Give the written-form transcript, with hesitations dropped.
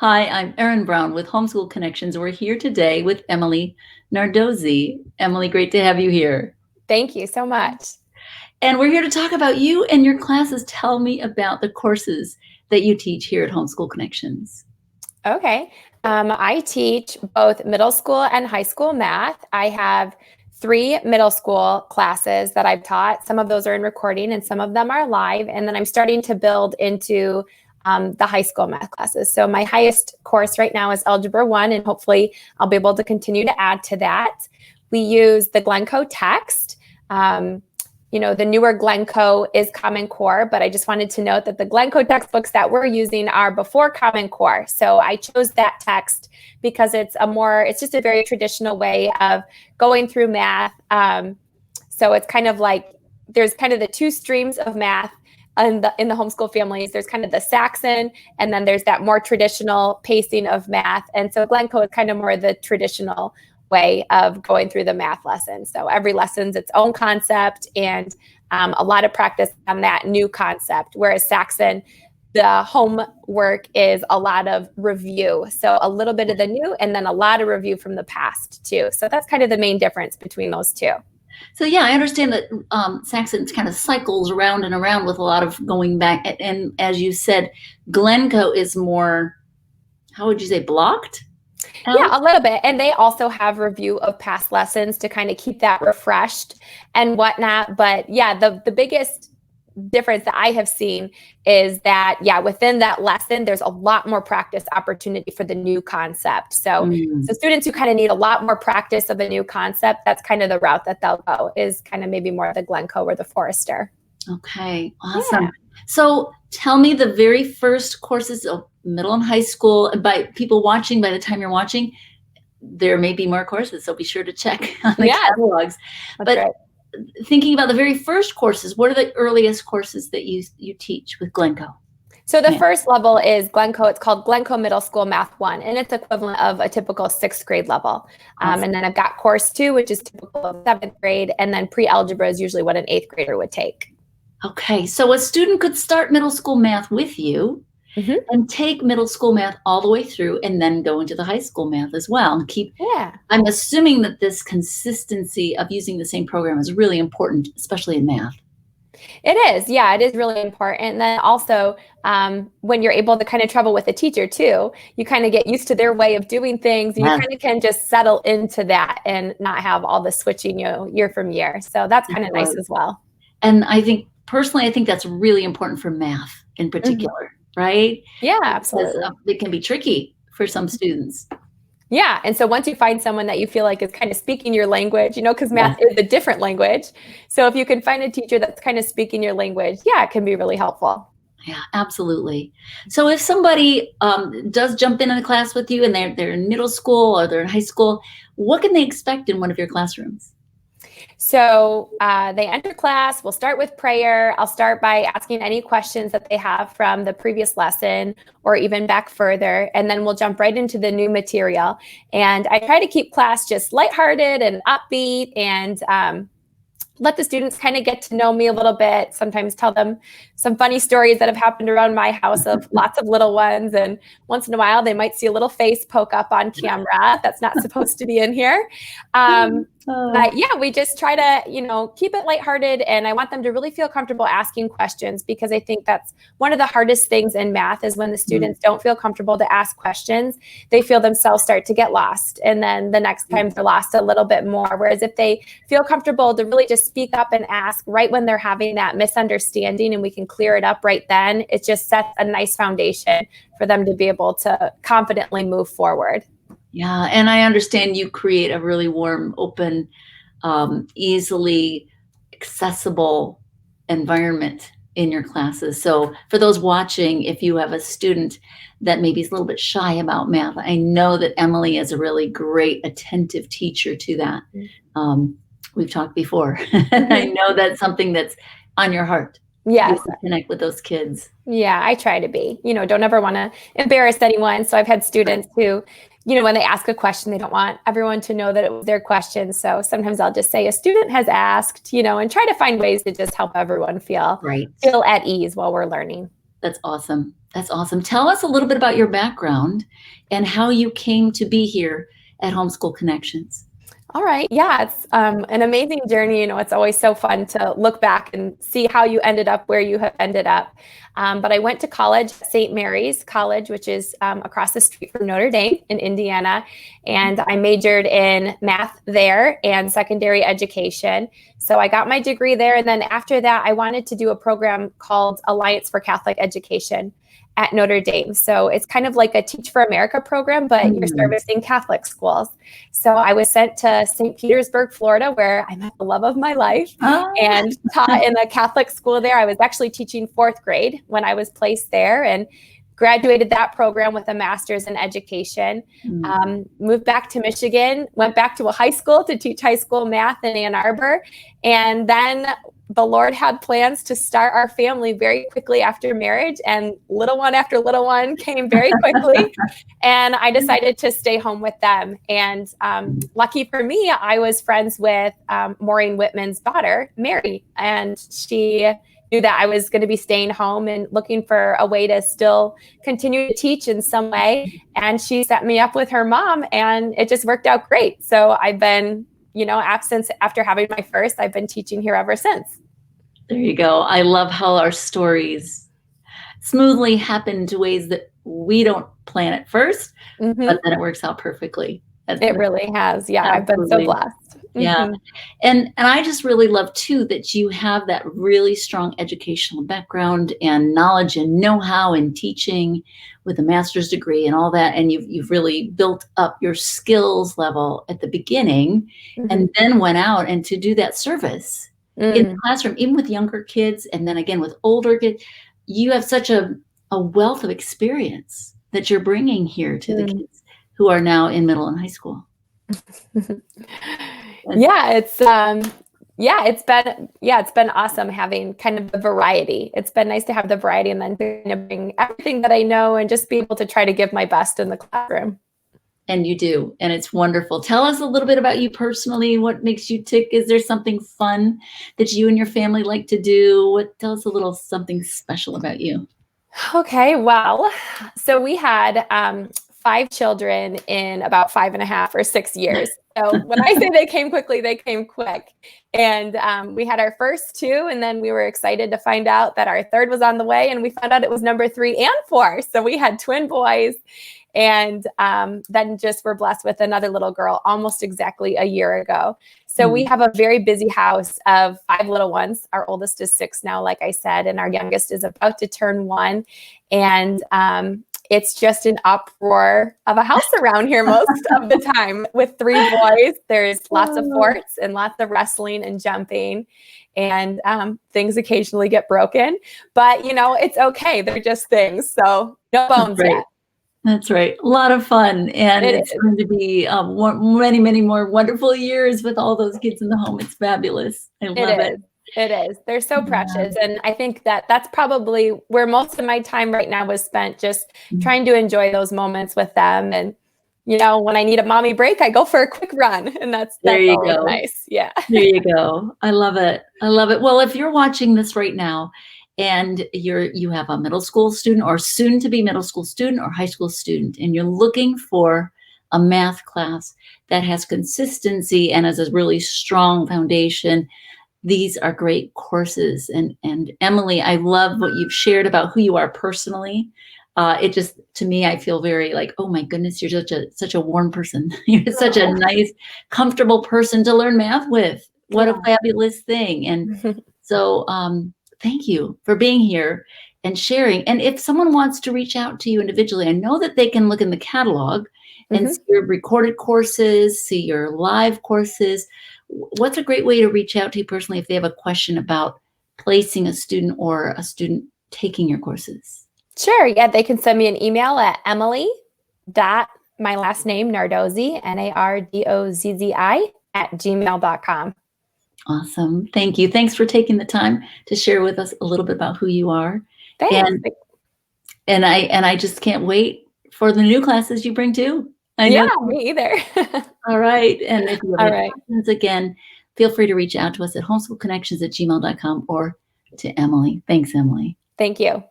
Hi, I'm Erin Brown with Homeschool Connections. We're here today with Emily Nardozzi. Emily, great to have you here. Thank you so much. And we're here to talk about you and your classes. Tell me about the courses that you teach here at Homeschool Connections. Okay. I teach both middle school and high school math. I have 3 middle school classes that I've taught. Some of those are in recording and some of them are live. And then I'm starting to build into the high school math classes. So my highest course right now is Algebra I, and hopefully I'll be able to continue to add to that. We use the Glencoe text. The newer Glencoe is Common Core, but I just wanted to note that the Glencoe textbooks that we're using are before Common Core. So I chose that text because it's just a very traditional way of going through math. So it's kind of like, there's kind of the 2 streams of math in the homeschool families. There's kind of the Saxon, and then there's that more traditional pacing of math. And so Glencoe is kind of more the traditional way of going through the math lesson. So every lesson's its own concept and a lot of practice on that new concept. Whereas Saxon, the homework is a lot of review. So a little bit of the new and then a lot of review from the past too. So that's kind of the main difference between those 2. So yeah, I understand that Saxon kind of cycles around and around with a lot of going back. And as you said, Glencoe is more, how would you say, blocked? Yeah, a little bit. And they also have review of past lessons to kind of keep that refreshed and whatnot. But yeah, the biggest difference that I have seen is that, within that lesson, there's a lot more practice opportunity for the new concept. So students who kind of need a lot more practice of a new concept, that's kind of the route that they'll go, is kind of maybe more the Glencoe or the Forester. Okay, awesome. Yeah. So tell me the very first courses of middle and high school. By people watching, by the time you're watching, there may be more courses, so be sure to check on the catalogs. But right. Thinking about the very first courses, what are the earliest courses that you teach with Glencoe? So the first level is Glencoe. It's called Glencoe Middle School Math 1, and it's equivalent of a typical 6th grade level. Awesome. And then I've got course 2, which is typical of 7th grade, and then pre-algebra is usually what an 8th grader would take. Okay, so a student could start middle school math with you and take middle school math all the way through and then go into the high school math as well. And I'm assuming that this consistency of using the same program is really important, especially in math. It is. Yeah, it is really important. And then also when you're able to kind of travel with a teacher too, you kind of get used to their way of doing things. And you kind of can just settle into that and not have all the switching year from year. So that's kind of nice as well. And I think that's really important for math in particular, right? Yeah, absolutely. Because it can be tricky for some students. Yeah. And so once you find someone that you feel like is kind of speaking your language, because math is a different language. So if you can find a teacher that's kind of speaking your language, it can be really helpful. Yeah, absolutely. So if somebody does jump into the class with you and they're in middle school or they're in high school, what can they expect in one of your classrooms? So they enter class, we'll start with prayer. I'll start by asking any questions that they have from the previous lesson or even back further, and then we'll jump right into the new material. And I try to keep class just lighthearted and upbeat and let the students kind of get to know me a little bit, sometimes tell them some funny stories that have happened around my house of lots of little ones. And once in a while, they might see a little face poke up on camera that's not supposed to be in here. But we just try to, keep it lighthearted. And I want them to really feel comfortable asking questions, because I think that's one of the hardest things in math is when the students don't feel comfortable to ask questions, they feel themselves start to get lost. And then the next time they're lost a little bit more. Whereas if they feel comfortable to really just speak up and ask right when they're having that misunderstanding and we can clear it up right then, it just sets a nice foundation for them to be able to confidently move forward. Yeah, and I understand you create a really warm, open, easily accessible environment in your classes. So for those watching, if you have a student that maybe is a little bit shy about math, I know that Emily is a really great, attentive teacher to that. We've talked before. I know that's something that's on your heart. Yes. Connect with those kids. Yeah, I try to be. Don't ever want to embarrass anyone. So I've had students who, when they ask a question, they don't want everyone to know that it was their question. So sometimes I'll just say a student has asked, and try to find ways to just help everyone feel at ease while we're learning. That's awesome. That's awesome. Tell us a little bit about your background and how you came to be here at Homeschool Connections. All right. Yeah, it's an amazing journey. It's always so fun to look back and see how you ended up where you have ended up. But I went to college at St. Mary's College, which is across the street from Notre Dame in Indiana. And I majored in math there and secondary education. So I got my degree there. And then after that, I wanted to do a program called Alliance for Catholic Education at Notre Dame. So it's kind of like a Teach for America program, but you're servicing Catholic schools. So I was sent to St. Petersburg, Florida, where I met the love of my life and taught in a Catholic school there. I was actually teaching fourth grade when I was placed there and graduated that program with a master's in education. Moved back to Michigan, went back to a high school to teach high school math in Ann Arbor. And then the Lord had plans to start our family very quickly after marriage, and little one after little one came very quickly. And I decided to stay home with them. And lucky for me, I was friends with Maureen Whitman's daughter, Mary, and she knew that I was going to be staying home and looking for a way to still continue to teach in some way. And she set me up with her mom, and it just worked out great. So I've been, after having my first, I've been teaching here ever since. There you go. I love how our stories smoothly happen to ways that we don't plan at first, but then it works out perfectly. It really has. Yeah, absolutely. I've been so blessed. Yeah. And I just really love too that you have that really strong educational background and knowledge and know-how in teaching with a master's degree and all that. And you've really built up your skills level at the beginning and then went out and to do that service in the classroom, even with younger kids. And then again, with older kids, you have such a wealth of experience that you're bringing here to the kids who are now in middle and high school. It's been awesome having kind of the variety. It's been nice to have the variety and then kind of bring everything that I know and just be able to try to give my best in the classroom. And you do, and it's wonderful. Tell us a little bit about you personally. What makes you tick? Is there something fun that you and your family like to do? Tell us a little something special about you. Okay, well, so we had 5 children in about 5.5 or 6 years. So when I say they came quickly, they came quick. And we had our first 2, and then we were excited to find out that our third was on the way, and we found out it was number 3 and 4. So we had twin boys, and then just were blessed with another little girl almost exactly a year ago. So we have a very busy house of 5 little ones. Our oldest is 6 now, like I said, and our youngest is about to turn 1. And it's just an uproar of a house around here most of the time with 3 boys. There's lots of forts and lots of wrestling and jumping, and things occasionally get broken, but it's okay. They're just things. So no bones yet. That's right. A lot of fun. And it's going to be many, many more wonderful years with all those kids in the home. It's fabulous. I love it. It is. They're so precious. And I think that that's probably where most of my time right now was spent, just trying to enjoy those moments with them. And, when I need a mommy break, I go for a quick run, and that's always nice. Yeah. There you go. I love it. I love it. Well, if you're watching this right now and you have a middle school student or soon to be middle school student or high school student, and you're looking for a math class that has consistency and has a really strong foundation, these are great courses. And Emily, I love what you've shared about who you are personally. It just, to me, I feel very like, oh my goodness, you're such a warm person. You're such a nice, comfortable person to learn math with. What a fabulous thing. And so thank you for being here and sharing. And if someone wants to reach out to you individually, I know that they can look in the catalog and see your recorded courses, see your live courses. What's a great way to reach out to you personally if they have a question about placing a student or a student taking your courses? Sure. Yeah, they can send me an email at emily.my last name, Nardozzi, Nardozzi @gmail.com. Awesome. Thank you. Thanks for taking the time to share with us a little bit about who you are. Thanks. And I just can't wait for the new classes you bring too. Yeah, me either. All right. And if you have any questions, again, feel free to reach out to us at homeschoolconnections@gmail.com or to Emily. Thanks, Emily. Thank you.